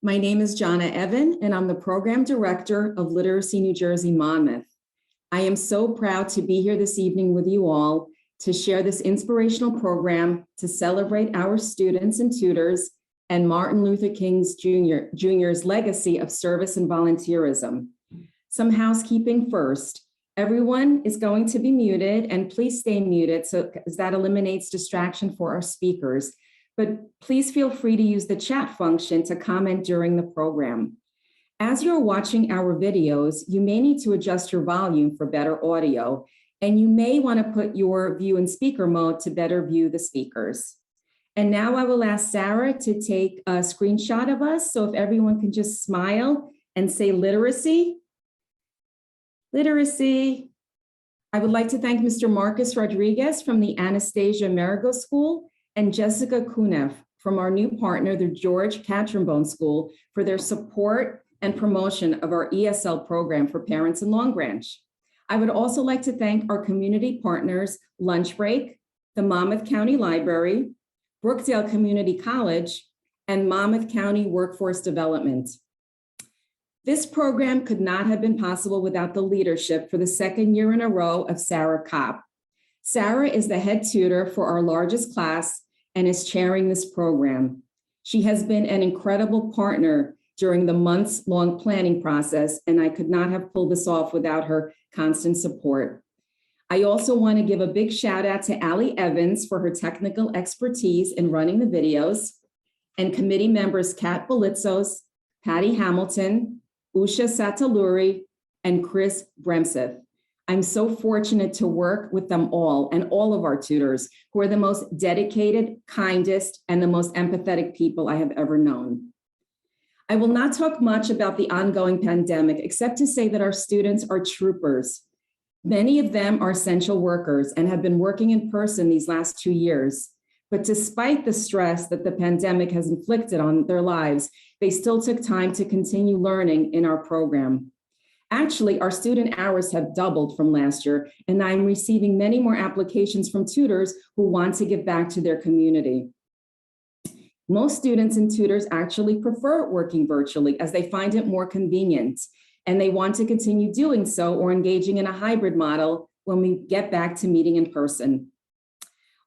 My name is Jonna Evan, and I'm the Program Director of Literacy New Jersey, Monmouth. I am so proud to be here this evening with you all to share this inspirational program to celebrate our students and tutors and Martin Luther King Jr.'s legacy of service and volunteerism. Some housekeeping first. Everyone is going to be muted, and please stay muted as that eliminates distraction for our speakers. But please feel free to use the chat function to comment during the program. As you're watching our videos, you may need to adjust your volume for better audio, and you may want to put your view in speaker mode to better view the speakers. And now I will ask Sarah to take a screenshot of us. So if everyone can just smile and say literacy. Literacy. I would like to thank Mr. Marcus Rodriguez from the Anastasia Marigo School and Jessica Kunev from our new partner, the George Katrenbone School, for their support and promotion of our ESL program for parents in Long Branch. I would also like to thank our community partners, Lunch Break, the Monmouth County Library, Brookdale Community College, and Monmouth County Workforce Development. This program could not have been possible without the leadership for the second year in a row of Sarah Kopp. Sarah is the head tutor for our largest class and is chairing this program. She has been an incredible partner during the months-long planning process, and I could not have pulled this off without her constant support. I also want to give a big shout out to Allie Evans for her technical expertise in running the videos, and committee members Kat Belitzos, Patty Hamilton, Usha Sataluri, and Chris Bremseth. I'm so fortunate to work with them all and all of our tutors who are the most dedicated, kindest, and the most empathetic people I have ever known. I will not talk much about the ongoing pandemic, except to say that our students are troopers. Many of them are essential workers and have been working in person these last 2 years. But despite the stress that the pandemic has inflicted on their lives, they still took time to continue learning in our program. Actually, our student hours have doubled from last year, and I'm receiving many more applications from tutors who want to give back to their community. Most students and tutors actually prefer working virtually as they find it more convenient, and they want to continue doing so or engaging in a hybrid model when we get back to meeting in person.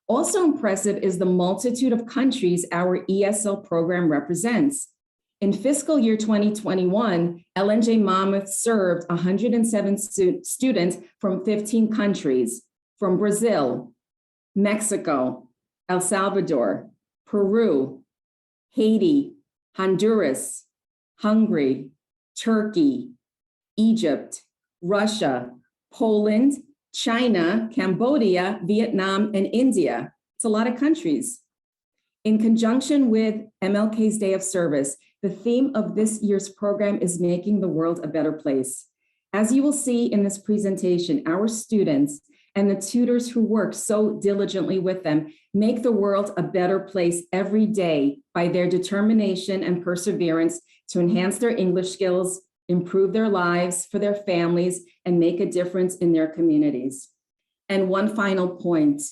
Also impressive is the multitude of countries our ESL program represents. In fiscal year 2021, LNJ Monmouth served 107 students from 15 countries, from Brazil, Mexico, El Salvador, Peru, Haiti, Honduras, Hungary, Turkey, Egypt, Russia, Poland, China, Cambodia, Vietnam, and India. It's a lot of countries. In conjunction with MLK's Day of Service, the theme of this year's program is making the world a better place. As you will see in this presentation, our students and the tutors who work so diligently with them make the world a better place every day by their determination and perseverance to enhance their English skills, improve their lives for their families, and make a difference in their communities. And one final point.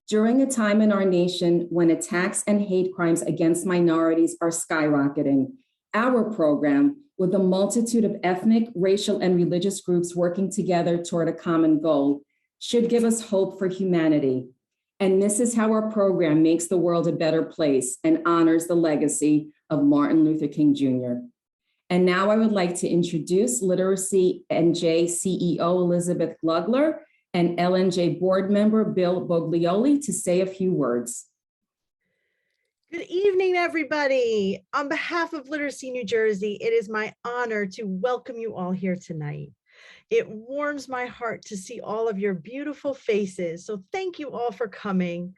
During a time in our nation when attacks and hate crimes against minorities are skyrocketing, our program, with a multitude of ethnic, racial, and religious groups working together toward a common goal, should give us hope for humanity. And this is how our program makes the world a better place and honors the legacy of Martin Luther King Jr. And now I would like to introduce Literacy NJ CEO Elizabeth Glugler and LNJ board member Bill Boglioli to say a few words. Good evening, everybody. On behalf of Literacy New Jersey, it is my honor to welcome you all here tonight. It warms my heart to see all of your beautiful faces. So thank you all for coming.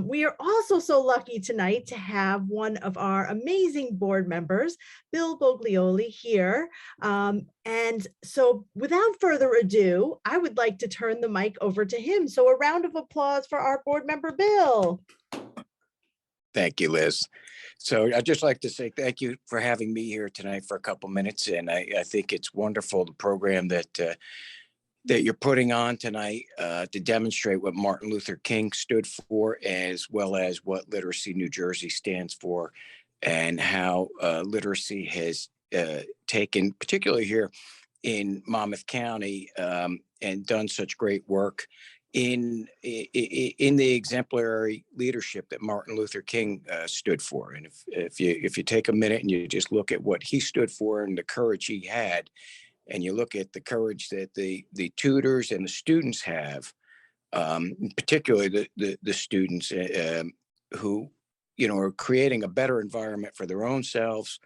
We are also so lucky tonight to have one of our amazing board members, Bill Boglioli, here. And so without further ado, I would like to turn the mic over to him. So a round of applause for our board member, Bill. Thank you, Liz. So I'd just like to say thank you for having me here tonight for a couple minutes. And I think it's wonderful, the program that you're putting on tonight to demonstrate what Martin Luther King stood for, as well as what Literacy New Jersey stands for. and how literacy has taken, particularly here in Monmouth County, and done such great work in the exemplary leadership that Martin Luther King stood for. And if you take a minute and you just look at what he stood for and the courage he had, and you look at the courage that the tutors and the students have, particularly the students who are creating a better environment for their own selves,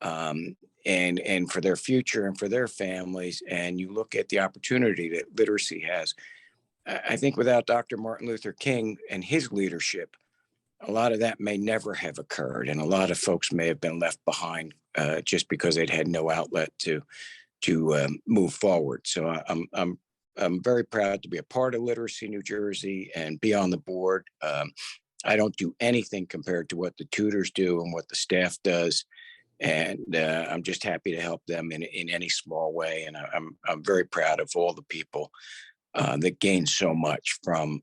and for their future and for their families. And you look at the opportunity that literacy has. I think without Dr. Martin Luther King and his leadership, a lot of that may never have occurred, and a lot of folks may have been left behind just because they'd had no outlet to move forward. So I'm very proud to be a part of Literacy New Jersey and be on the board. I don't do anything compared to what the tutors do and what the staff does, and I'm just happy to help them in any small way. And I'm very proud of all the people that gain so much from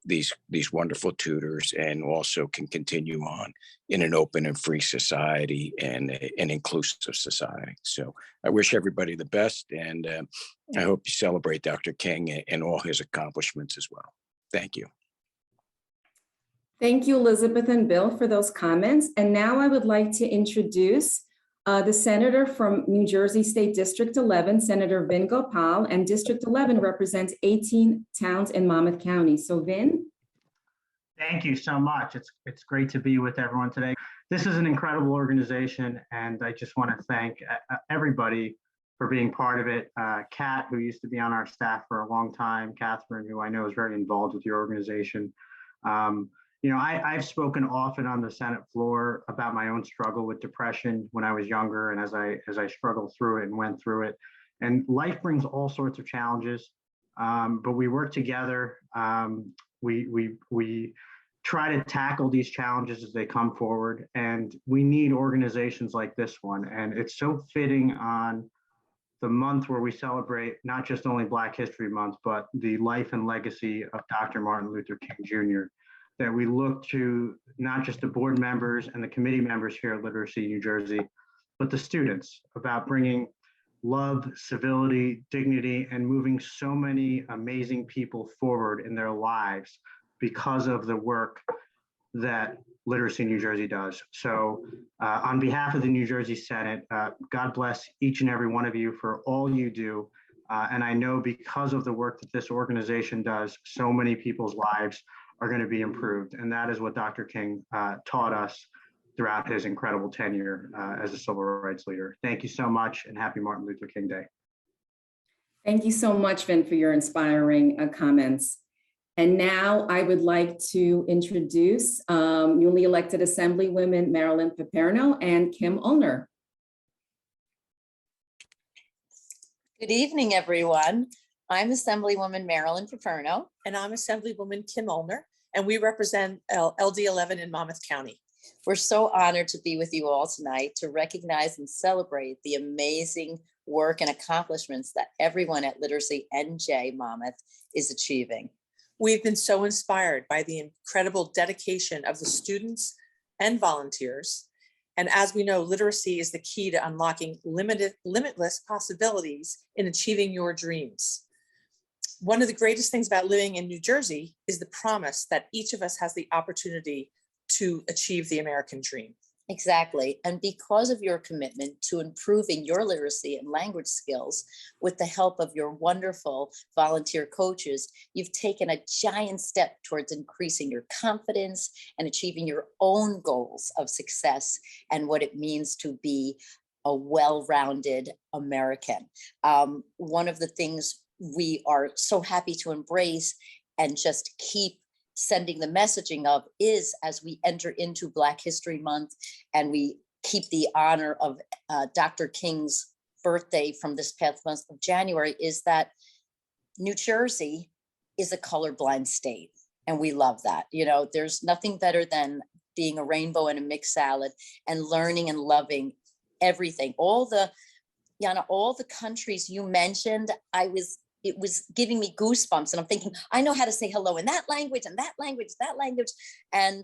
these wonderful tutors, and also can continue on in an open and free society and an inclusive society. So I wish everybody the best, and I hope you celebrate Dr. King and all his accomplishments as well. Thank you. Thank you, Elizabeth and Bill, for those comments. And now I would like to introduce the senator from New Jersey State District 11, Senator Vin Gopal, and District 11 represents 18 towns in Monmouth County. So Vin. Thank you so much. It's great to be with everyone today. This is an incredible organization, and I just want to thank everybody for being part of it. Kat, who used to be on our staff for a long time, Catherine, who I know is very involved with your organization. I've spoken often on the Senate floor about my own struggle with depression when I was younger, and as I struggled through it and went through it. And life brings all sorts of challenges, but we work together. We try to tackle these challenges as they come forward, and we need organizations like this one. And it's so fitting on the month where we celebrate not just only Black History Month, but the life and legacy of Dr. Martin Luther King Jr., that we look to not just the board members and the committee members here at Literacy New Jersey, but the students, about bringing love, civility, dignity, and moving so many amazing people forward in their lives because of the work that Literacy New Jersey does. So on behalf of the New Jersey Senate, God bless each and every one of you for all you do. And I know because of the work that this organization does, so many people's lives are going to be improved. And that is what Dr. King taught us throughout his incredible tenure as a civil rights leader. Thank you so much, and happy Martin Luther King Day. Thank you so much, Vin, for your inspiring comments. And now I would like to introduce newly elected Assemblywomen Marilyn Paperno and Kim Ulner. Good evening, everyone. I'm Assemblywoman Marilyn Paperno. And I'm Assemblywoman Kim Ulner, and we represent LD 11 in Monmouth County. We're so honored to be with you all tonight to recognize and celebrate the amazing work and accomplishments that everyone at Literacy NJ Monmouth is achieving. We've been so inspired by the incredible dedication of the students and volunteers. And as we know, literacy is the key to unlocking limitless possibilities in achieving your dreams. One of the greatest things about living in New Jersey is the promise that each of us has the opportunity to achieve the American dream. Exactly. And because of your commitment to improving your literacy and language skills with the help of your wonderful volunteer coaches, you've taken a giant step towards increasing your confidence and achieving your own goals of success and what it means to be a well-rounded American. One of the things we are so happy to embrace and just keep sending the messaging of is, as we enter into Black History Month and we keep the honor of Dr. King's birthday from this past month of January, is that New Jersey is a colorblind state. And we love that. You know, there's nothing better than being a rainbow in a mixed salad and learning and loving everything. All the countries you mentioned, it was giving me goosebumps, and I'm thinking, I know how to say hello in that language and that language, that language. And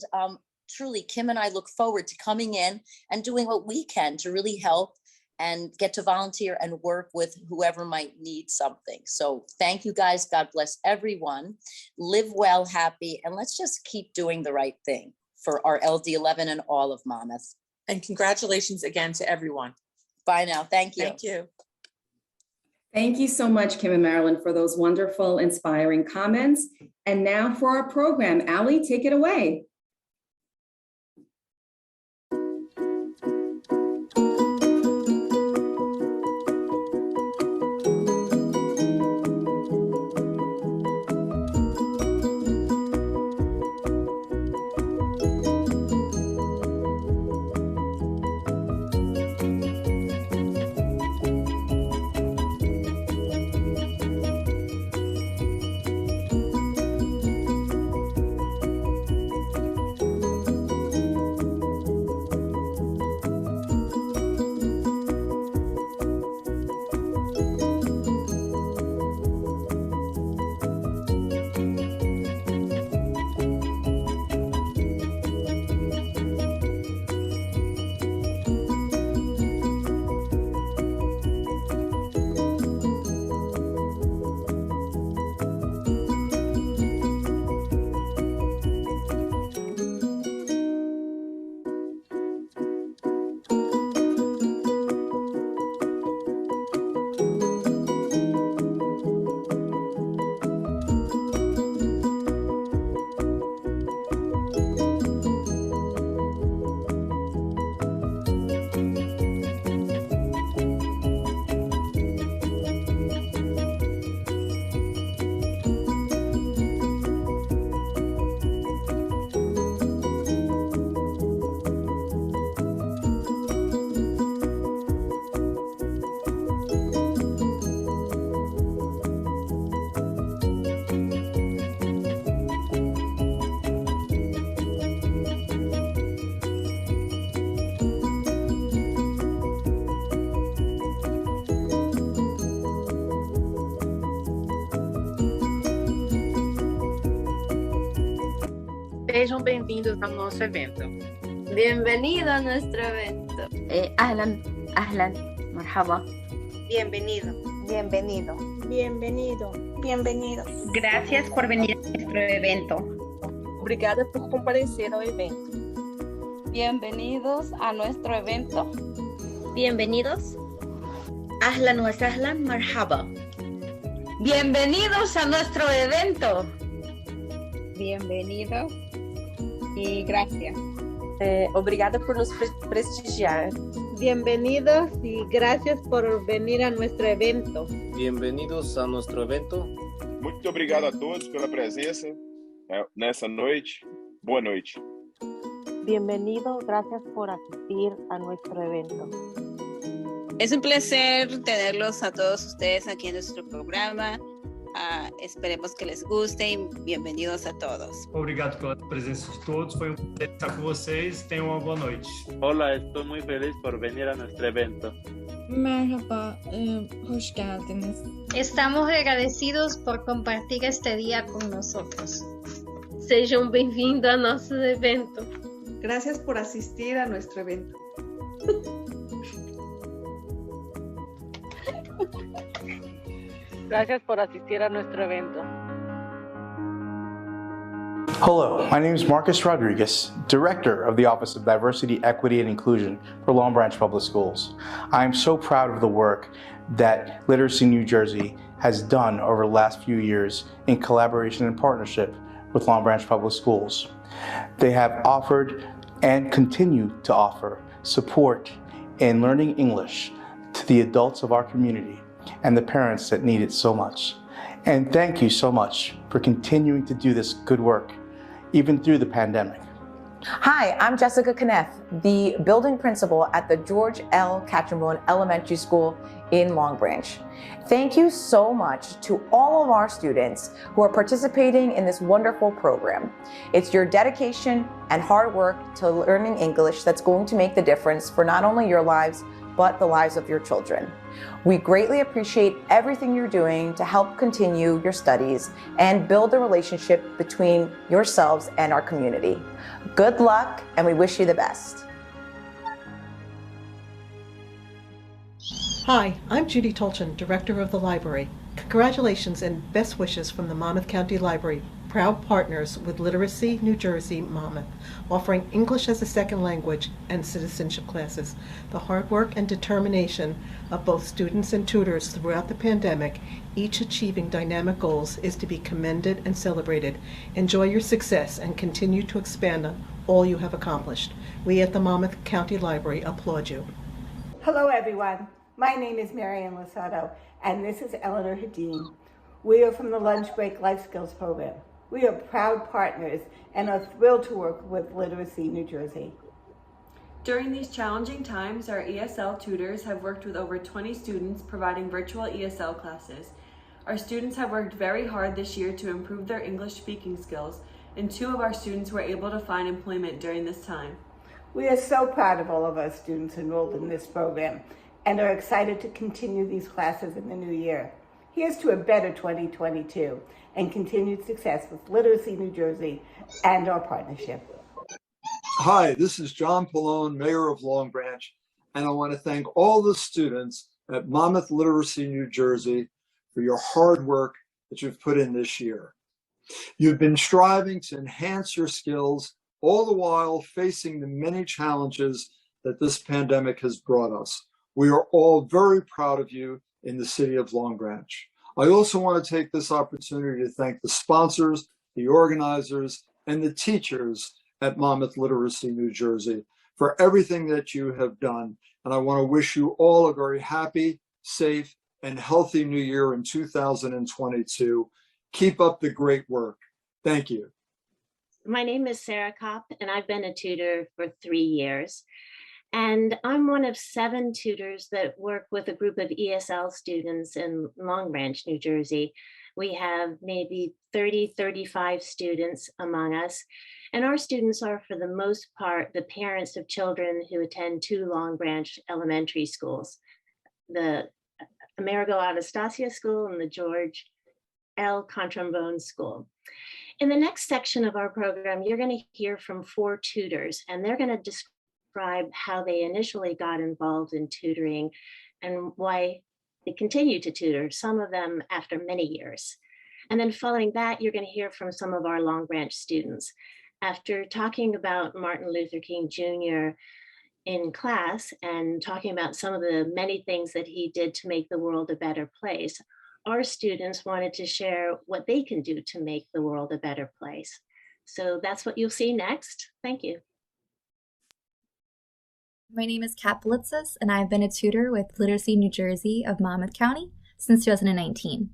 truly, Kim and I look forward to coming in and doing what we can to really help and get to volunteer and work with whoever might need something. So thank you guys. God bless everyone. Live well, happy, and let's just keep doing the right thing for our LD11 and all of Monmouth. And congratulations again to everyone. Bye now. Thank you. Thank you. Thank you so much, Kim and Marilyn, for those wonderful, inspiring comments. And now for our program. Allie, take it away. Sejam bem-vindos ao nosso evento. Bienvenido a nuestro evento. أهلا أهلا مرحبا. Bienvenido. Bienvenido. Bienvenido. Bienvenido. Gracias por venir a nuestro evento. Obrigada por comparecer ao evento. Bienvenidos a nuestro evento. Bienvenidos. Ahlan wa sahlan, marhaba. Bienvenidos a nuestro evento. Bienvenidos y gracias. Obrigada por nos prestigiar. Bienvenidos y gracias por venir a nuestro evento. Bienvenidos a nuestro evento. Muito obrigado a todos pela presença nessa noite. Boa noite. Bienvenido, gracias por asistir a nuestro evento. Es un placer tenerlos a todos ustedes aquí en nuestro programa. Esperemos que les guste e bem-vindos a todos. Obrigado pela presença de todos. Foi prazer estar com vocês. Tenham uma boa noite. Hola, estoy muy feliz por venir a nuestro evento. Merhaba, hoş geldiniz. Estamos agradecidos por compartir este día con nosotros. Sejam bem-vindos a nosso evento. Gracias por asistir a nuestro evento. Gracias por asistir a nuestro evento. Hello, my name is Marcus Rodriguez, Director of the Office of Diversity, Equity, and Inclusion for Long Branch Public Schools. I am so proud of the work that Literacy New Jersey has done over the last few years in collaboration and partnership with Long Branch Public Schools. They have offered and continue to offer support in learning English to the adults of our community and the parents that need it so much. And thank you so much for continuing to do this good work, even through the pandemic. Hi, I'm Jessica Kneff, the building principal at the George L. Catchambone Elementary School in Long Branch. Thank you so much to all of our students who are participating in this wonderful program. It's your dedication and hard work to learning English that's going to make the difference for not only your lives, but the lives of your children. We greatly appreciate everything you're doing to help continue your studies and build a relationship between yourselves and our community. Good luck, and we wish you the best. Hi, I'm Judy Tolchin, Director of the Library. Congratulations and best wishes from the Monmouth County Library, proud partners with Literacy New Jersey, Monmouth, offering English as a second language and citizenship classes. The hard work and determination of both students and tutors throughout the pandemic, each achieving dynamic goals, is to be commended and celebrated. Enjoy your success and continue to expand on all you have accomplished. We at the Monmouth County Library applaud you. Hello, everyone. My name is Marianne Losado, and this is Eleanor Hadeen. We are from the Lunch Break Life Skills Program. We are proud partners and are thrilled to work with Literacy New Jersey. During these challenging times, our ESL tutors have worked with over 20 students providing virtual ESL classes. Our students have worked very hard this year to improve their English speaking skills, and 2 of our students were able to find employment during this time. We are so proud of all of our students enrolled in this program and are excited to continue these classes in the new year. Here's to a better 2022 and continued success with Literacy New Jersey and our partnership. Hi, this is John Pallone, Mayor of Long Branch, and I want to thank all the students at Monmouth Literacy New Jersey for your hard work that you've put in this year. You've been striving to enhance your skills, all the while facing the many challenges that this pandemic has brought us. We are all very proud of you in the city of Long Branch. I also want to take this opportunity to thank the sponsors, the organizers, and the teachers at Monmouth Literacy New Jersey for everything that you have done. And I want to wish you all a very happy, safe, and healthy new year in 2022. Keep up the great work. Thank you. My name is Sarah Kopp, and I've been a tutor for 3 years. And I'm one of 7 tutors that work with a group of ESL students in Long Branch, New Jersey. We have maybe 30, 35 students among us. And our students are, for the most part, the parents of children who attend 2 Long Branch elementary schools, the Amerigo Anastasia School and the George L. Contrambone School. In the next section of our program, you're going to hear from 4 tutors, and they're going to describe how they initially got involved in tutoring and why they continue to tutor, some of them after many years. And then following that, you're going to hear from some of our Long Branch students. After talking about Martin Luther King Jr. in class and talking about some of the many things that he did to make the world a better place, our students wanted to share what they can do to make the world a better place. So that's what you'll see next. Thank you. My name is Kat Blitzis, and I've been a tutor with Literacy New Jersey of Monmouth County since 2019.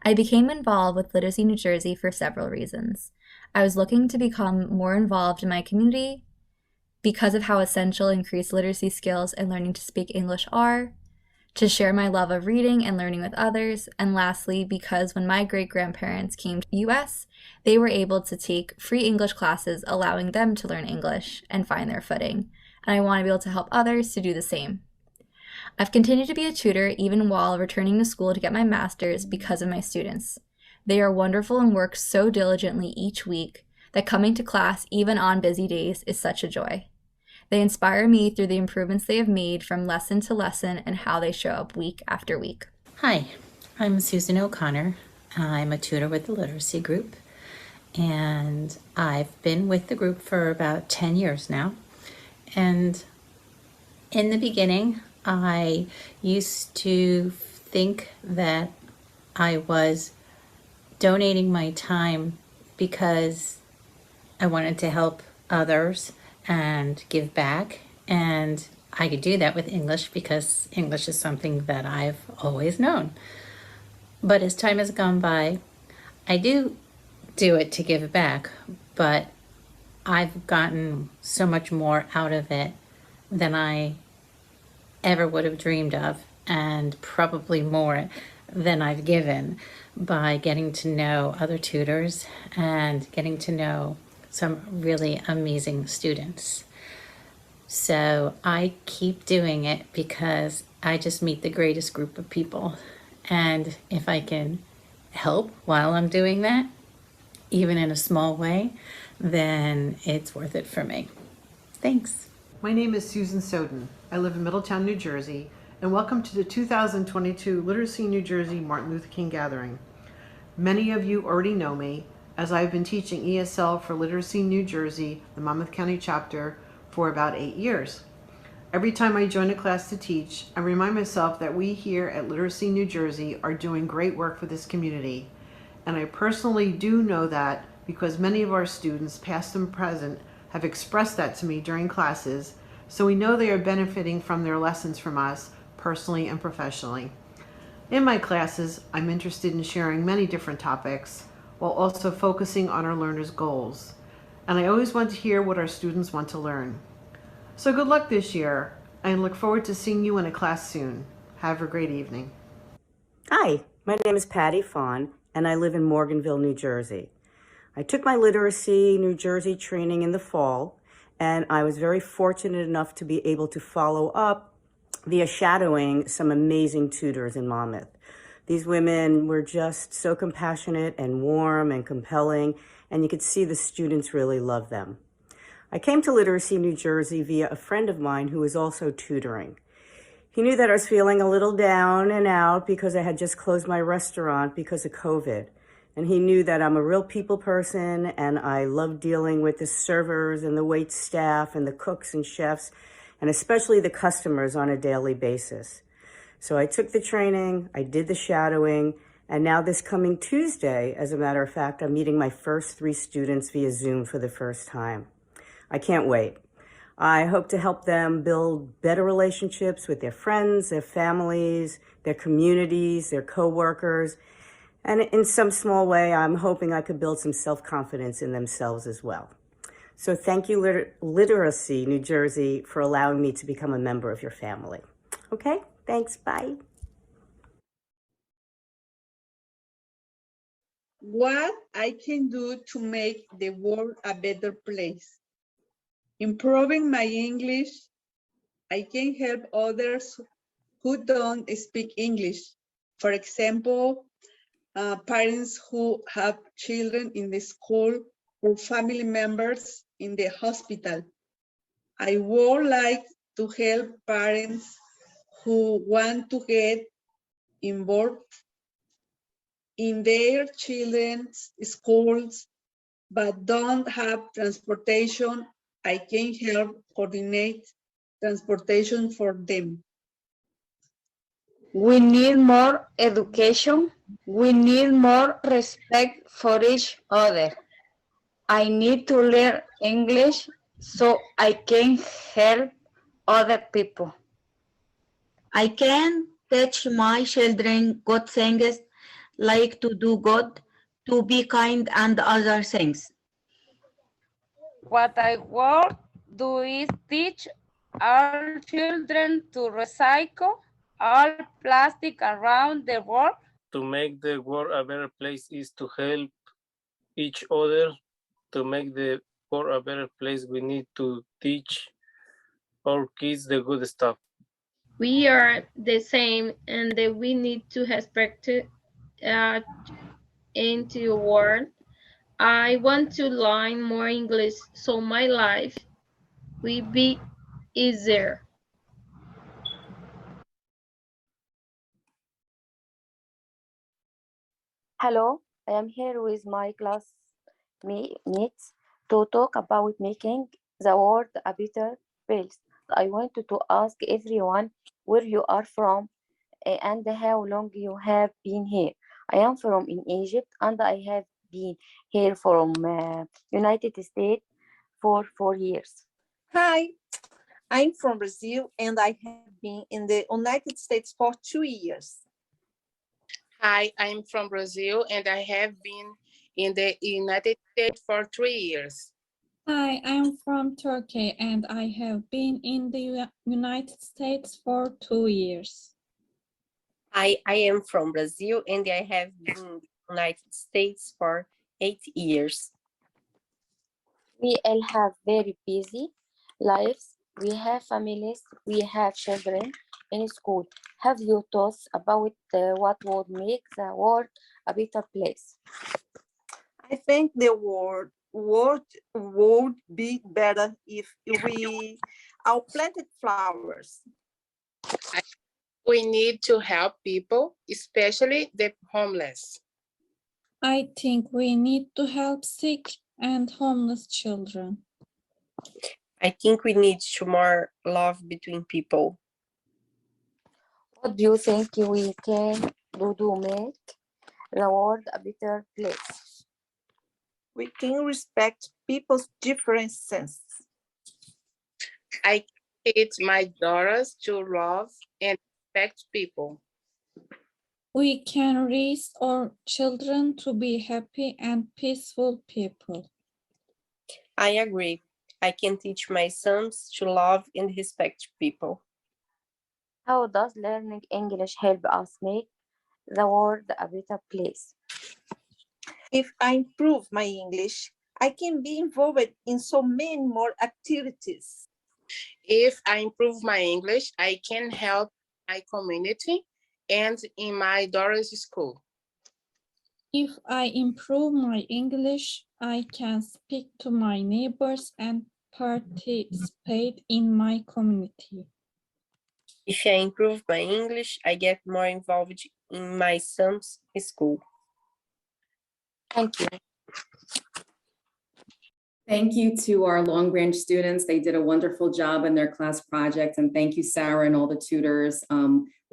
I became involved with Literacy New Jersey for several reasons. I was looking to become more involved in my community because of how essential increased literacy skills and learning to speak English are, to share my love of reading and learning with others, and lastly, because when my great-grandparents came to the US, they were able to take free English classes, allowing them to learn English and find their footing. And I want to be able to help others to do the same. I've continued to be a tutor even while returning to school to get my master's because of my students. They are wonderful and work so diligently each week that coming to class, even on busy days, is such a joy. They inspire me through the improvements they have made from lesson to lesson and how they show up week after week. Hi, I'm Susan O'Connor. I'm a tutor with the Literacy Group, and I've been with the group for about 10 years now. And in the beginning, I used to think that I was donating my time because I wanted to help others and give back. And I could do that with English because English is something that I've always known. But as time has gone by, I do it to give back, but I've gotten so much more out of it than I ever would have dreamed of, and probably more than I've given by getting to know other tutors and getting to know some really amazing students. So I keep doing it because I just meet the greatest group of people. And if I can help while I'm doing that, even in a small way, then it's worth it for me. Thanks. My name is Susan Soden. I live in Middletown, New Jersey, and welcome to the 2022 Literacy New Jersey Martin Luther King Gathering. Many of you already know me, as I've been teaching ESL for Literacy New Jersey, the Monmouth County chapter, for about 8 years. Every time I join a class to teach, I remind myself that we here at Literacy New Jersey are doing great work for this community. And I personally do know that because many of our students, past and present, have expressed that to me during classes, so we know they are benefiting from their lessons from us, personally and professionally. In my classes, I'm interested in sharing many different topics, while also focusing on our learners' goals. And I always want to hear what our students want to learn. So good luck this year, and look forward to seeing you in a class soon. Have a great evening. Hi, my name is Patty Fawn, and I live in Morganville, New Jersey. I took my Literacy New Jersey training in the fall, and I was very fortunate enough to be able to follow up via shadowing some amazing tutors in Monmouth. These women were just so compassionate and warm and compelling, and you could see the students really loved them. I came to Literacy New Jersey via a friend of mine who was also tutoring. He knew that I was feeling a little down and out because I had just closed my restaurant because of COVID. And he knew that I'm a real people person and I love dealing with the servers and the wait staff and the cooks and chefs, and especially the customers on a daily basis. So I took the training, I did the shadowing, and now this coming Tuesday, as a matter of fact, I'm meeting my first 3 students via Zoom for the first time. I can't wait. I hope to help them build better relationships with their friends, their families, their communities, their coworkers, and in some small way, I'm hoping I could build some self-confidence in themselves as well. So thank you, Literacy New Jersey, for allowing me to become a member of your family. Okay, thanks, bye. What I can do to make the world a better place. Improving my English, I can help others who don't speak English. For example, parents who have children in the school or family members in the hospital. I would like to help parents who want to get involved in their children's schools but don't have transportation. I can help coordinate transportation for them. We need more education. We need more respect for each other. I need to learn English so I can help other people. I can teach my children good things like to do good, to be kind, and other things. What I want to do is teach our children to recycle all plastic around the world. To make the world a better place is to help each other. To make the world a better place, we need to teach our kids the good stuff. We are the same, and that we need to respect into the world. I want to learn more English so my life will be easier. Hello, I am here with my classmates to talk about making the world a better place. I wanted to ask everyone where you are from and how long you have been here. I am from in Egypt and I have been here from United States for 4 years. Hi, I'm from Brazil and I have been in the United States for 2 years. Hi, I'm from Brazil and I have been in the United States for 3 years. Hi, I'm from Turkey and I have been in the United States for 2 years. Hi, I am from Brazil and I have been in the United States for 8 years. We all have very busy lives, We have families, we have children in school. Have you thought about what would make the world a better place? I think the world would be better if we all planted flowers. We need to help people, especially the homeless. I think we need to help sick and homeless children. I think we need to more love between people. What do you think we can do to make the world a better place? We can respect people's differences. I teach my daughters to love and respect people. We can raise our children to be happy and peaceful people. I agree. I can teach my sons to love and respect people. How does learning English help us make the world a better place? If I improve my English, I can be involved in so many more activities. If I improve my English, I can help my community and in my daughter's school. If I improve my English, I can speak to my neighbors and participate in my community. If I improve my English, I get more involved in my son's school. Thank you. Thank you to our Long Branch students. They did a wonderful job in their class project. And thank you, Sarah, and all the tutors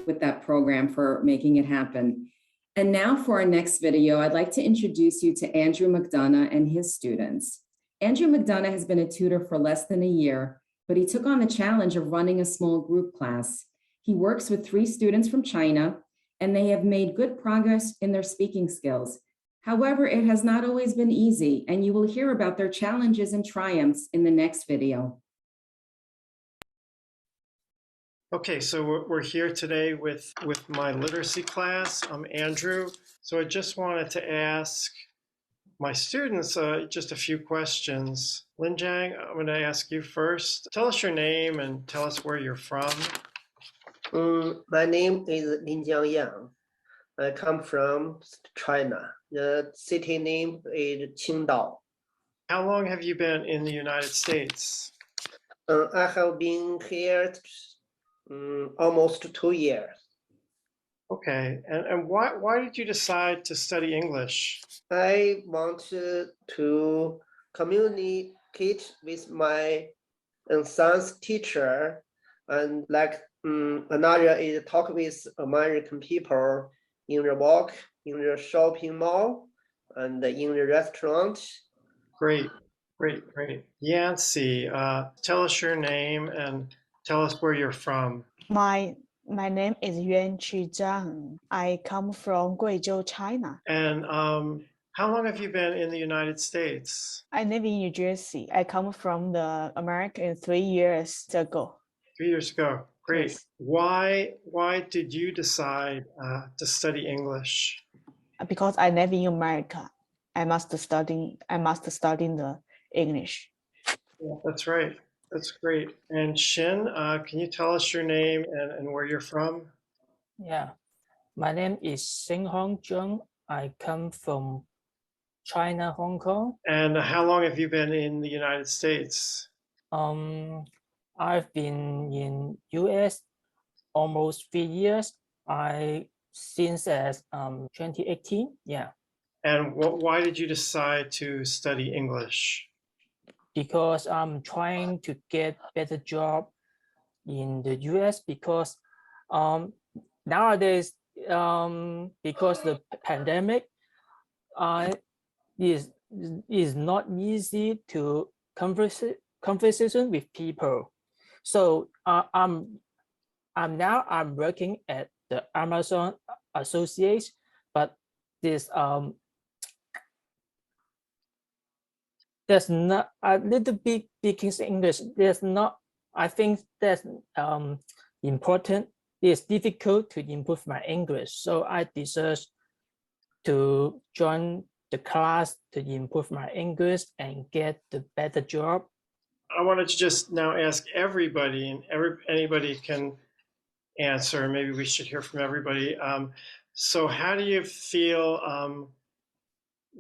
with that program for making it happen. And now for our next video, I'd like to introduce you to Andrew McDonough and his students. Andrew McDonough has been a tutor for less than a year, but he took on the challenge of running a small group class. He works with 3 students from China, and they have made good progress in their speaking skills. However, it has not always been easy, and you will hear about their challenges and triumphs in the next video. Okay, so we're here today with my literacy class. I'm Andrew. So I just wanted to ask my students just a few questions. Linjang, I'm going to ask you first. Tell us your name and tell us where you're from. My name is Linjiang Yang. I come from China. The city name is Qingdao. How long have you been in the United States? I have been here almost 2 years. Okay, and why did you decide to study English? I want to communicate with my science teacher, and another is talk with American people in the walk, in the shopping mall, and in the restaurant. Great, great, great. Yancy, tell us your name and tell us where you're from. My name is Yuan Qu Zhang. I come from Guizhou, China. And how long have you been in the United States? I live in New Jersey. I come from the America 3 years ago. 3 years ago. Great. Yes. Why did you decide to study English? Because I live in America, I must study the English. Yeah, that's right. That's great. And Shin, can you tell us your name and where you're from? Yeah, my name is Xinghong Zheng. I come from China, Hong Kong. And how long have you been in the United States? I've been in US almost 3 years. Since 2018. Yeah. And why did you decide to study English? Because I'm trying to get better job in the US because nowadays because the pandemic is not easy to conversation with people. So I'm working at the Amazon Association, but this there's not a little bit speaking English. There's not. I think that's important. It's difficult to improve my English, so I decided to join the class to improve my English and get the better job. I wanted to just now ask everybody, and anybody can answer. Maybe we should hear from everybody. So how do you feel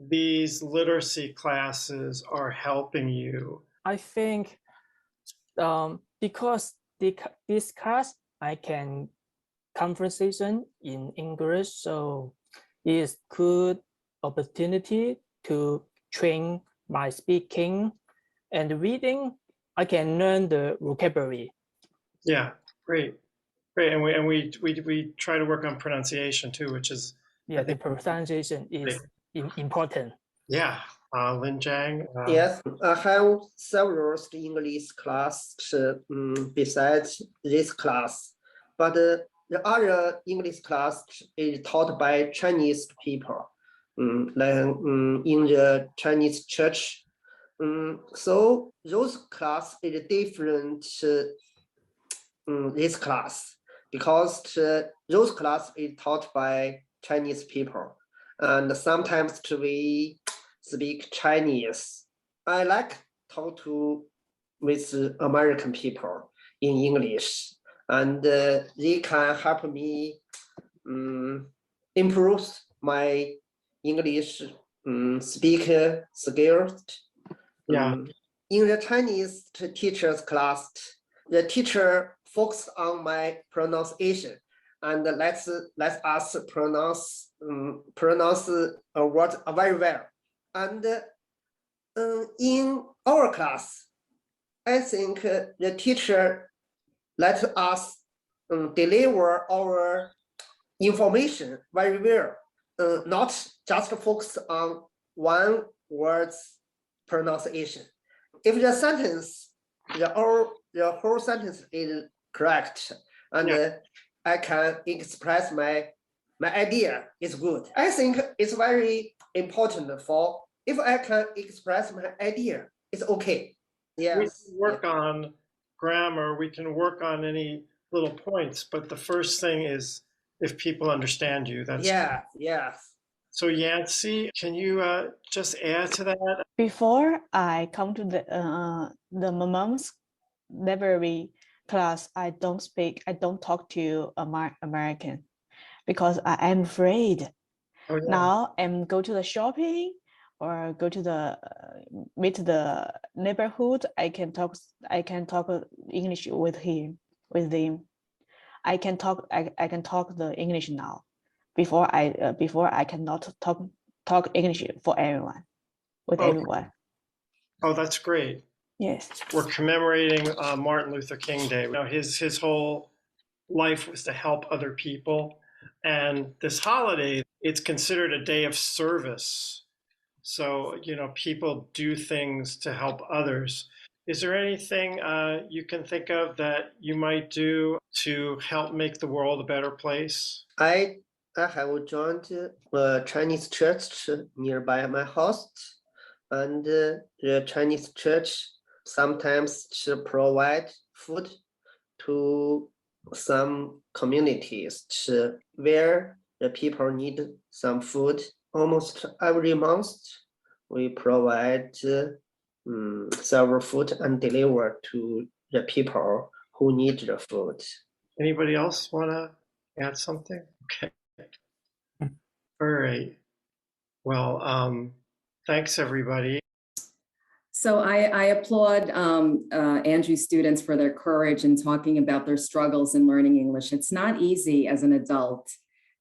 these literacy classes are helping you? I think because this class, I can conversation in English, so it's good opportunity to train my speaking and reading. I can learn the vocabulary. Yeah, great, great, and we try to work on pronunciation too, which is the pronunciation is important. Yeah, Lin Jiang. Yes, I have several English class besides this class, but the other English class is taught by Chinese people, like in the Chinese church. So those class is different this class because those class is taught by Chinese people, and sometimes we speak Chinese. I like talk to with American people in English, and they can help me improve my English speak skills. Yeah. In the Chinese teacher's class, the teacher focused on my pronunciation, and let's us pronounce a word very well. And in our class, I think the teacher let us deliver our information very well, not just focus on one word's pronunciation. If the sentence, the whole sentence is correct, and I can express my idea is good. I think it's very important for if I can express my idea, it's okay. Yes. We can work on grammar, we can work on any little points, but the first thing is if people understand you. That's yes. So Yancy, can you just add to that? Before I come to the Monmouth library class, I don't talk to American because I am afraid. Oh, yeah. Now I'm go to the shopping or go to the meet the neighborhood. I can talk English with them. I can talk the English now. Before I cannot talk English for everyone with everyone. Oh, that's great. Yes. We're commemorating Martin Luther King Day. You know, his whole life was to help other people. And this holiday, it's considered a day of service. So, you know, people do things to help others. Is there anything you can think of that you might do to help make the world a better place? I have joined a Chinese church nearby my house, and the Chinese church sometimes provide food to some communities where the people need some food. Almost every month, we provide several food and deliver to the people who need the food. Anybody else want to add something? Okay. All right. Well, thanks everybody. So I applaud Andrew's students for their courage in talking about their struggles in learning English. It's not easy as an adult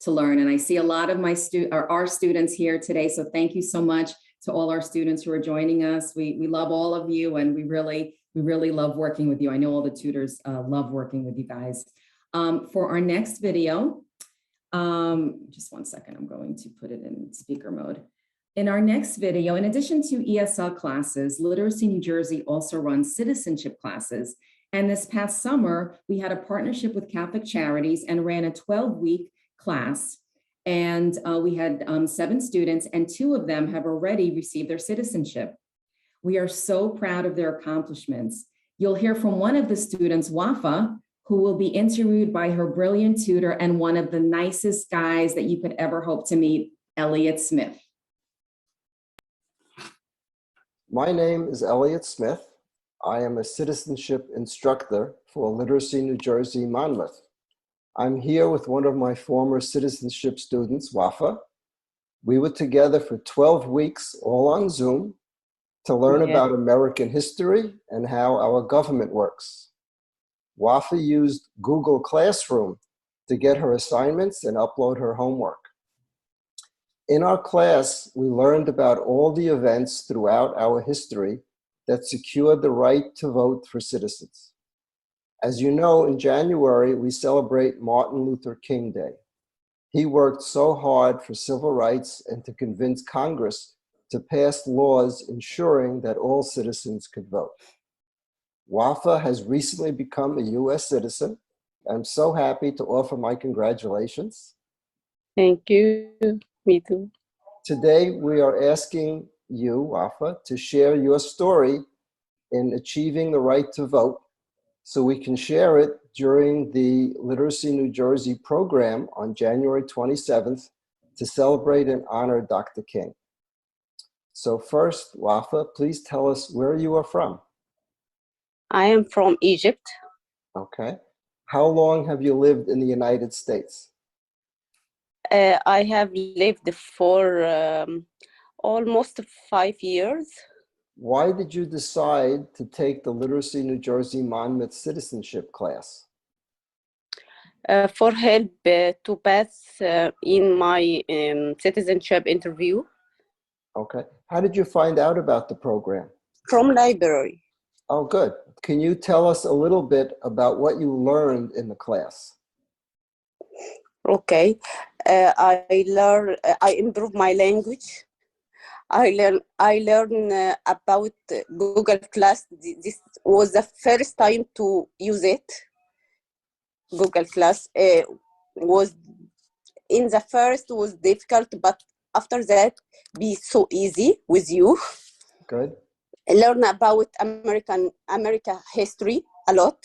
to learn. And I see a lot of our students here today. So thank you so much to all our students who are joining us. We love all of you, and we really love working with you. I know all the tutors love working with you guys. For our next video, just one second, I'm going to put it in speaker mode. In our next video, in addition to ESL classes, Literacy New Jersey also runs citizenship classes. And this past summer, we had a partnership with Catholic Charities and ran a 12-week class. And we had 7 students, and 2 of them have already received their citizenship. We are so proud of their accomplishments. You'll hear from one of the students, Wafa, who will be interviewed by her brilliant tutor and one of the nicest guys that you could ever hope to meet, Elliot Smith. My name is Elliot Smith. I am a citizenship instructor for Literacy New Jersey, Monmouth. I'm here with one of my former citizenship students, Wafa. We were together for 12 weeks, all on Zoom, to learn about American history and how our government works. Wafa used Google Classroom to get her assignments and upload her homework. In our class, we learned about all the events throughout our history that secured the right to vote for citizens. As you know, in January, we celebrate Martin Luther King Day. He worked so hard for civil rights and to convince Congress to pass laws ensuring that all citizens could vote. Wafa has recently become a US citizen. I'm so happy to offer my congratulations. Thank you. Me too. Today, we are asking you, Wafa, to share your story in achieving the right to vote so we can share it during the Literacy New Jersey program on January 27th to celebrate and honor Dr. King. So first, Wafa, please tell us where you are from. I am from Egypt. Okay. How long have you lived in the United States? I have lived for almost 5 years. Why did you decide to take the Literacy New Jersey Monmouth citizenship class? For help to pass in my citizenship interview. Okay. How did you find out about the program? From library. Oh, good. Can you tell us a little bit about what you learned in the class? Okay. I improve my language. I learn about Google Class. This was the first time to use it. Google Class was in the first was difficult, but after that be so easy with you. Good. Learn about America history a lot.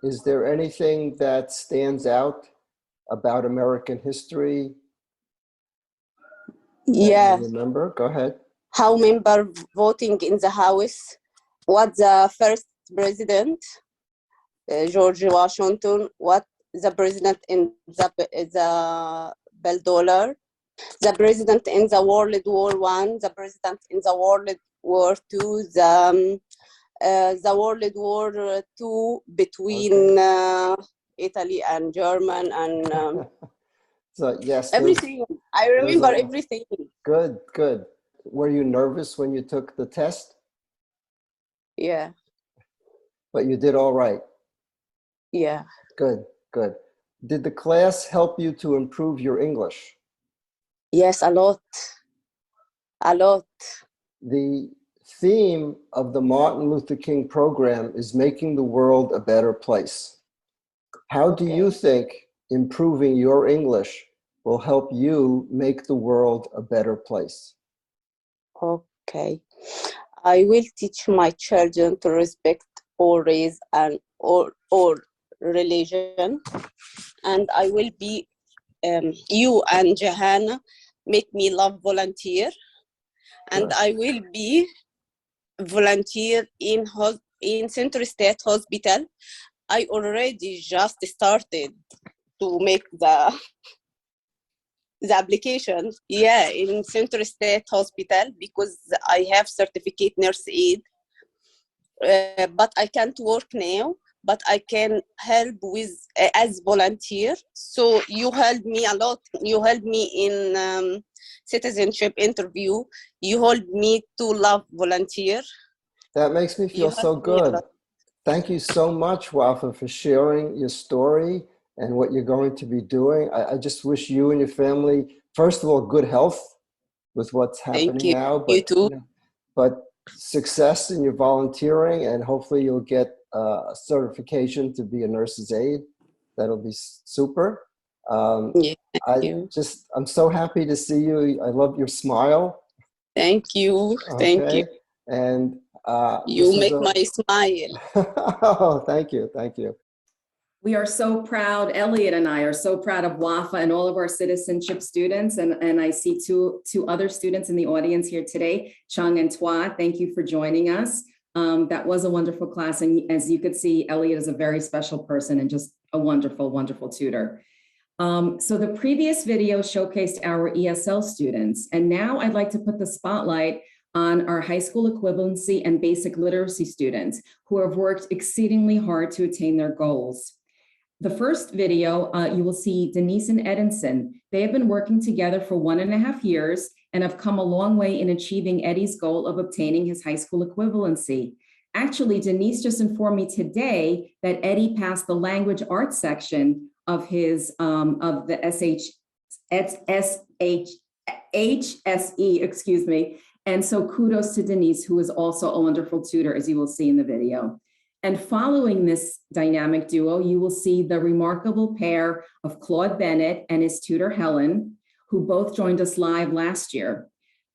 Is there anything that stands out about American history? Yeah. You remember? Go ahead. How member voting in the House? What the first president, George Washington? What the president in the Bell Dollar? The president in the World War I, the president in the World War II, the World War II between Italy and German and So yes, everything. I remember everything. Good, good. Were you nervous when you took the test? Yeah. But you did all right. Yeah. Good, good. Did the class help you to improve your English? Yes, a lot. A lot. The theme of the Martin Luther King program is making the world a better place. How do you think improving your English will help you make the world a better place? Okay. I will teach my children to respect all race and all religion. And I will be, you and Johanna make me love volunteer. And I will be volunteer in Central State Hospital. I already just started to make the application, in Central State Hospital because I have certificate nurse aid, but I can't work now, but I can help with as volunteer. So you helped me a lot. You helped me in citizenship interview. You helped me to love volunteer. That makes me feel so good. Thank you so much, Wafa, for sharing your story and what you're going to be doing. I just wish you and your family, first of all, good health with what's happening now. But, you too. But success in your volunteering, and hopefully you'll get a certification to be a nurse's aide. That'll be super. I'm so happy to see you. I love your smile. Thank you. Thank you. And you make my smile. Oh, thank you. Thank you. We are so proud, Elliot and I are so proud of Wafa and all of our citizenship students. And I see two other students in the audience here today, Chung and Twa. Thank you for joining us. That was a wonderful class. And as you could see, Elliot is a very special person and just a wonderful, wonderful tutor. So the previous video showcased our ESL students, and now I'd like to put the spotlight on our high school equivalency and basic literacy students who have worked exceedingly hard to attain their goals. The first video, you will see Denise and Edinson. They have been working together for 1.5 years and have come a long way in achieving Eddie's goal of obtaining his high school equivalency. Actually, Denise just informed me today that Eddie passed the language arts section of his of the HSE, excuse me. And so kudos to Denise, who is also a wonderful tutor, as you will see in the video. And following this dynamic duo, you will see the remarkable pair of Claude Bennett and his tutor, Helen, who both joined us live last year.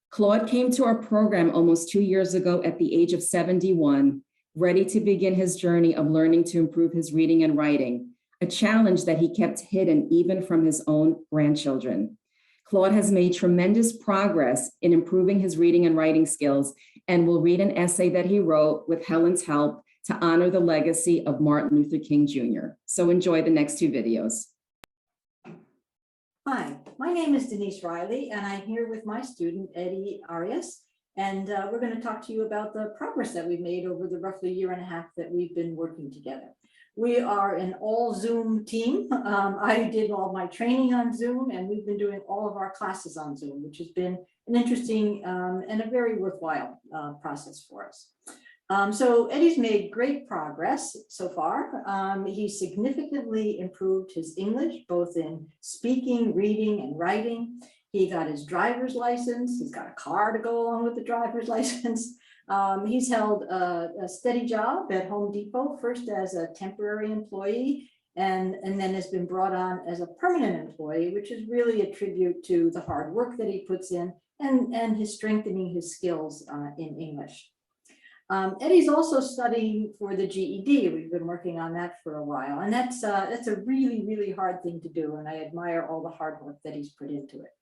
Claude came to our program almost 2 years ago at the age of 71, ready to begin his journey of learning to improve his reading and writing, a challenge that he kept hidden even from his own grandchildren. Claude has made tremendous progress in improving his reading and writing skills and will read an essay that he wrote with Helen's help to honor the legacy of Martin Luther King Jr. So enjoy the next 2 videos. Hi, my name is Denise Riley, and I'm here with my student, Eddie Arias, and we're going to talk to you about the progress that we've made over the roughly 1.5 years that we've been working together. We are an all Zoom team. I did all my training on Zoom, and we've been doing all of our classes on Zoom, which has been an interesting and a very worthwhile process for us. So Eddie's made great progress so far. He significantly improved his English, both in speaking, reading, and writing. He got his driver's license. He's got a car to go along with the driver's license. He's held a steady job at Home Depot, first as a temporary employee, and then has been brought on as a permanent employee, which is really a tribute to the hard work that he puts in and his strengthening his skills in English. Eddie's also studying for the GED. We've been working on that for a while, and that's a really, really hard thing to do, and I admire all the hard work that he's put into it.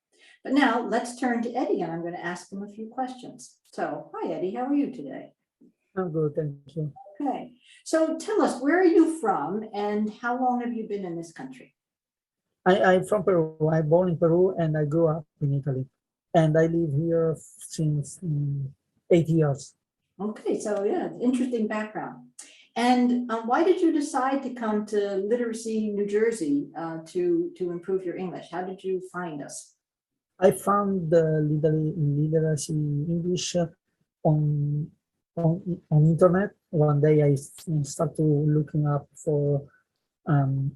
But now let's turn to Eddie, and I'm going to ask him a few questions. So, hi Eddie, how are you today? I'm good, thank you. Okay, so tell us, where are you from, and how long have you been in this country? I'm from Peru. I'm born in Peru, and I grew up in Italy, and I live here since 8 years. Okay, so yeah, interesting background. And why did you decide to come to Literacy New Jersey to improve your English? How did you find us? I found the literacy English on internet. One day I started looking up for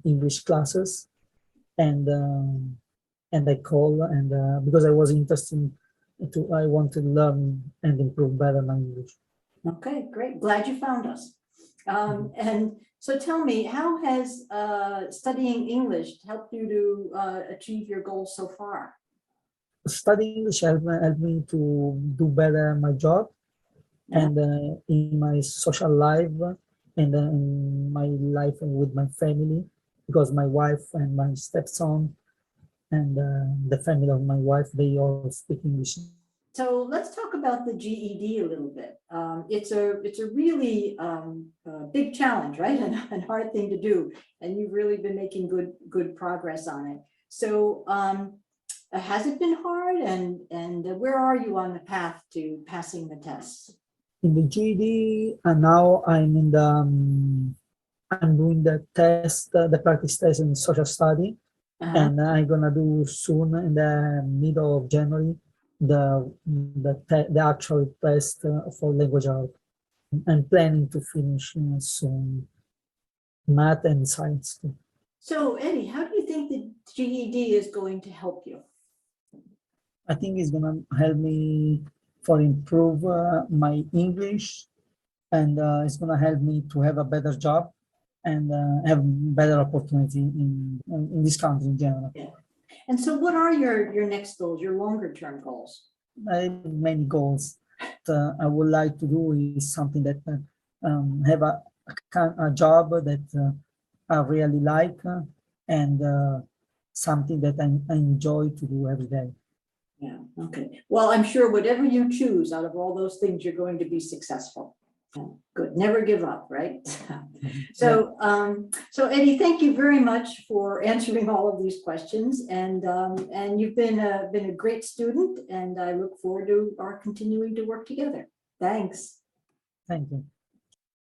English classes, and I called, and because I was interested I want to learn and improve better my English. Okay, great. Glad you found us. And so tell me, how has studying English helped you to achieve your goals so far? Studying English helped me to do better my job, and in my social life, and in my life with my family, because my wife and my stepson and the family of my wife, they all speak English. So let's talk about the GED a little bit. It's a really big challenge, right? And hard thing to do. And you've really been making good progress on it. So has it been hard? And where are you on the path to passing the tests? In the GED, and now I'm in the I'm doing the test, the practice test in social study, and I'm gonna do soon in the middle of January the actual test for language art. I'm planning to finish soon math and science too. So Eddie, how do you think the GED is going to help you? I think it's gonna help me for improve my English, and it's gonna help me to have a better job and have better opportunity in this country in general. Yeah. And so what are your next goals, your longer term goals? I have many goals. I would like to do is something that have a job that I really like, and something that I enjoy to do every day. Yeah, okay. Well, I'm sure whatever you choose out of all those things, you're going to be successful. Good, never give up, right? So, so Eddie, thank you very much for answering all of these questions, and you've been a great student, and I look forward to our continuing to work together. Thanks. Thank you.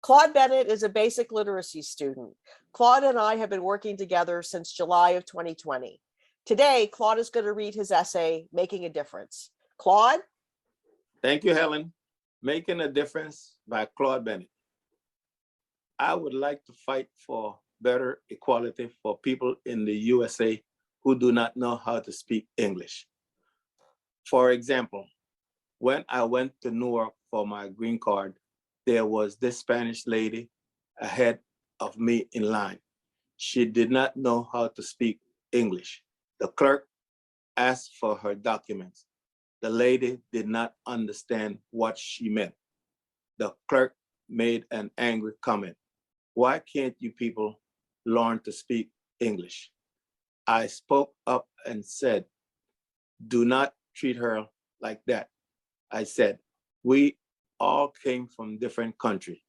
Claude Bennett is a basic literacy student. Claude and I have been working together since July of 2020. Today, Claude is going to read his essay, Making a Difference. Claude? Thank you, Helen. Making a Difference by Claude Bennett. I would like to fight for better equality for people in the USA who do not know how to speak English. For example, when I went to Newark for my green card, there was this Spanish lady ahead of me in line. She did not know how to speak English. The clerk asked for her documents. The lady did not understand what she meant. The clerk made an angry comment. Why can't you people learn to speak English? I spoke up and said, do not treat her like that. I said, we all came from different countries.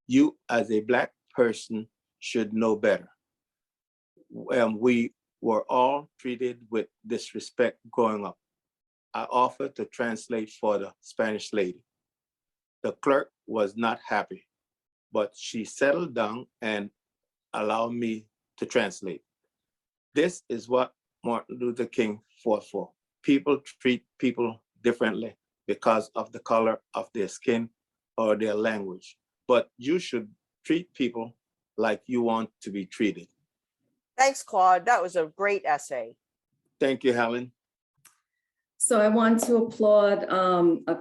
You as a Black person should know better. We were all treated with disrespect growing up. I offered to translate for the Spanish lady. The clerk was not happy, but she settled down and allowed me to translate. This is what Martin Luther King fought for. People treat people differently because of the color of their skin or their language, but you should treat people like you want to be treated. Thanks, Claude. That was a great essay. Thank you, Helen. So I want to applaud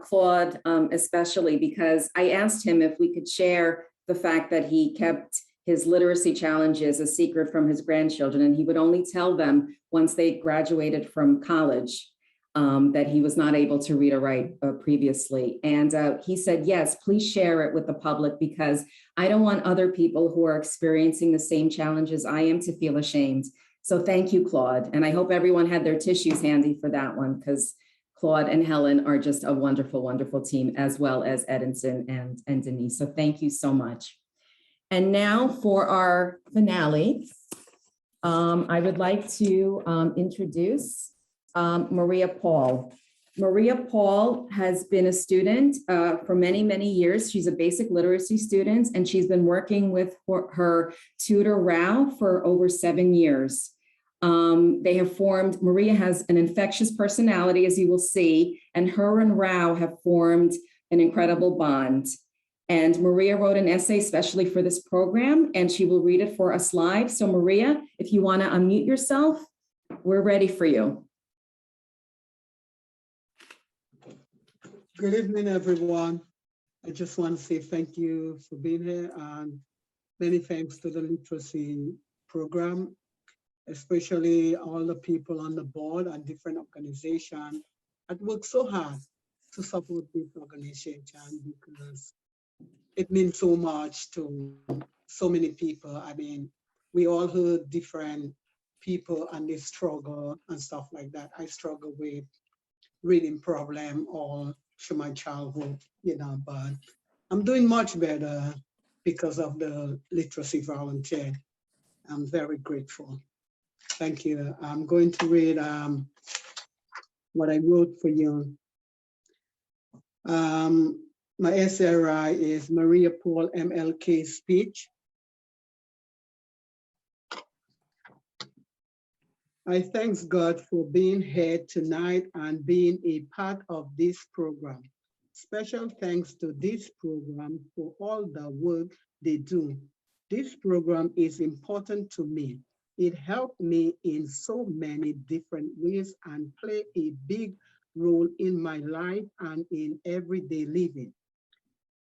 Claude especially because I asked him if we could share the fact that he kept his literacy challenges a secret from his grandchildren, and he would only tell them once they graduated from college that he was not able to read or write previously. And he said, yes, please share it with the public because I don't want other people who are experiencing the same challenges I am to feel ashamed. So thank you, Claude. And I hope everyone had their tissues handy for that one because Claude and Helen are just a wonderful, wonderful team, as well as Edinson and Denise. So thank you so much. And now for our finale, I would like to introduce Maria Paul. Maria Paul has been a student for many, many years. She's a basic literacy student, and she's been working with her tutor, Rao, for over 7 years. They have formed, Maria has an infectious personality, as you will see, and her and Rao have formed an incredible bond. And Maria wrote an essay especially for this program, and she will read it for us live. So Maria, if you want to unmute yourself, we're ready for you. Good evening, everyone. I just want to say thank you for being here and many thanks to the literacy program, especially all the people on the board and different organizations that work so hard to support this organization because it means so much to so many people. I mean, we all heard different people and they struggle and stuff like that. I struggle with reading problem all through my childhood, you know, but I'm doing much better because of the literacy volunteer. I'm very grateful. Thank you. I'm going to read what I wrote for you. My essay is Maria Paul MLK speech. I thank God for being here tonight and being a part of this program. Special thanks to this program for all the work they do. This program is important to me. It helped me in so many different ways and play a big role in my life and in everyday living.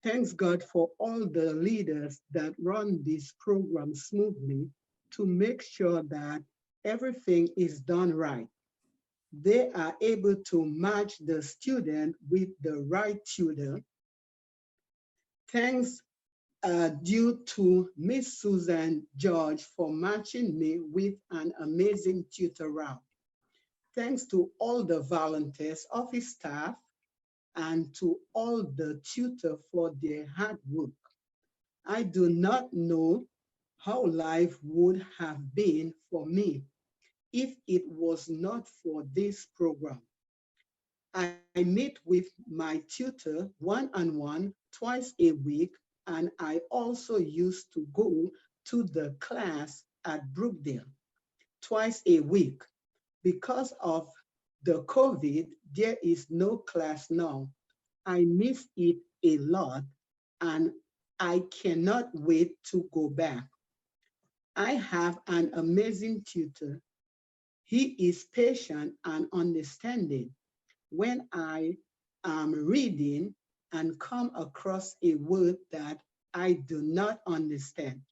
Thanks God for all the leaders that run this program smoothly to make sure that everything is done right. They are able to match the student with the right tutor. Thanks due to Miss Susan George for matching me with an amazing tutor route. Thanks to all the volunteers, office staff, and to all the tutors for their hard work. I do not know how life would have been for me if it was not for this program. I meet with my tutor one-on-one twice a week, and I also used to go to the class at Brookdale twice a week. Because of the COVID, there is no class now. I miss it a lot, and I cannot wait to go back. I have an amazing tutor. He is patient and understanding. When I am reading and come across a word that I do not understand,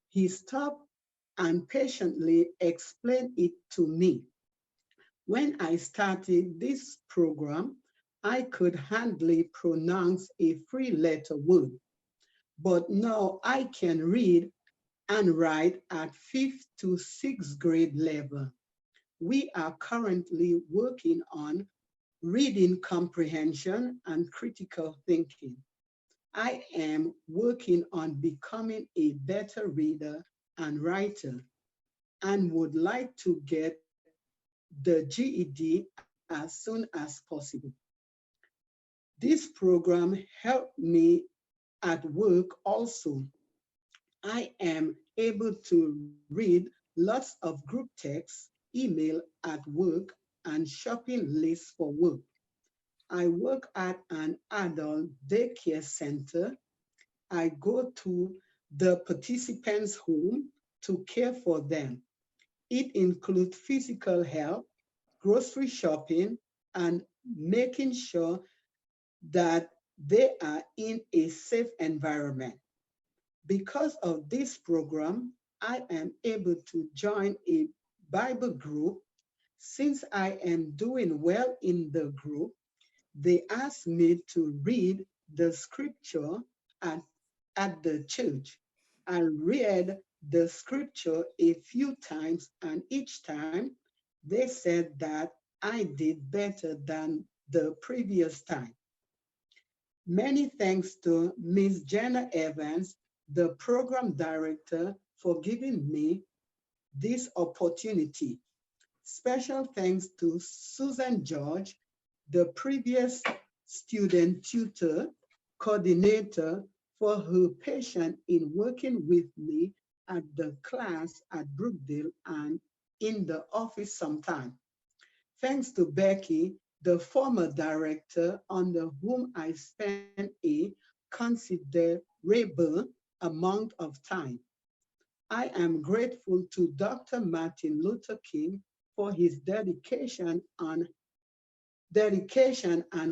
he stopped and patiently explained it to me. When I started this program, I could hardly pronounce a three-letter word, but now I can read and write at 5th to 6th grade level. We are currently working on reading comprehension and critical thinking. I am working on becoming a better reader and writer and would like to get the GED as soon as possible. This program helped me at work also. I am able to read lots of group texts, email at work, and shopping lists for work. I work at an adult daycare center. I go to the participants' home to care for them. It includes physical help, grocery shopping, and making sure that they are in a safe environment. Because of this program, I am able to join a Bible group. Since I am doing well in the group, they asked me to read the scripture at, at the church. I read the scripture a few times, and each time they said that I did better than the previous time. Many thanks to Ms. Jenna Evans, the program director, for giving me this opportunity. Special thanks to Susan George, the previous student tutor coordinator, for her patience in working with me at the class at Brookdale and in the office sometime. Thanks to Becky, the former director under whom I spent a considerable amount of time. I am grateful to Dr. Martin Luther King for his dedication and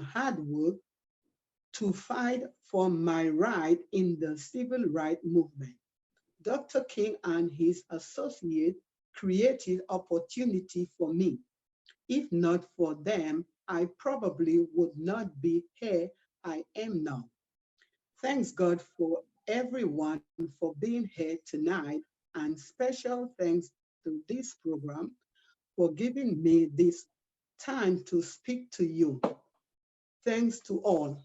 hard work to fight for my right in the civil rights movement. Dr. King and his associates created opportunity for me. If not for them, I probably would not be here I am now. Thanks God for everyone for being here tonight, and special thanks to this program for giving me this time to speak to you. Thanks to all.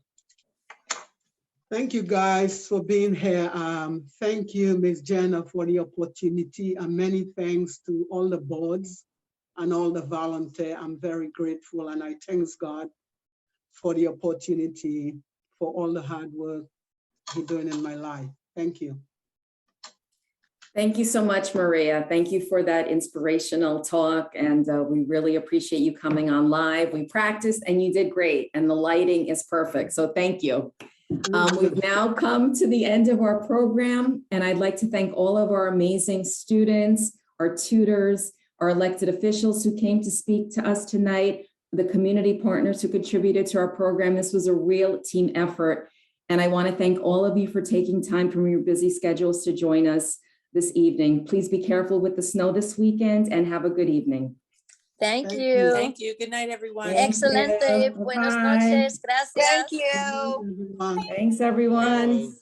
Thank you guys for being here. Thank you, Ms. Jenna, for the opportunity, and many thanks to all the boards and all the volunteers. I'm very grateful, and I thank God for the opportunity, for all the hard work you're doing in my life. Thank you. Thank you so much, Maria. Thank you for that inspirational talk. And we really appreciate you coming on live. We practiced and you did great. And the lighting is perfect. So thank you. We've now come to the end of our program. And I'd like to thank all of our amazing students, our tutors, our elected officials who came to speak to us tonight, the community partners who contributed to our program. This was a real team effort. And I want to thank all of you for taking time from your busy schedules to join us this evening. Please be careful with the snow this weekend and have a good evening. Thank you. Thank you. Good night, everyone. Excelente. Buenas noches. Gracias. Thank you. Thanks, everyone.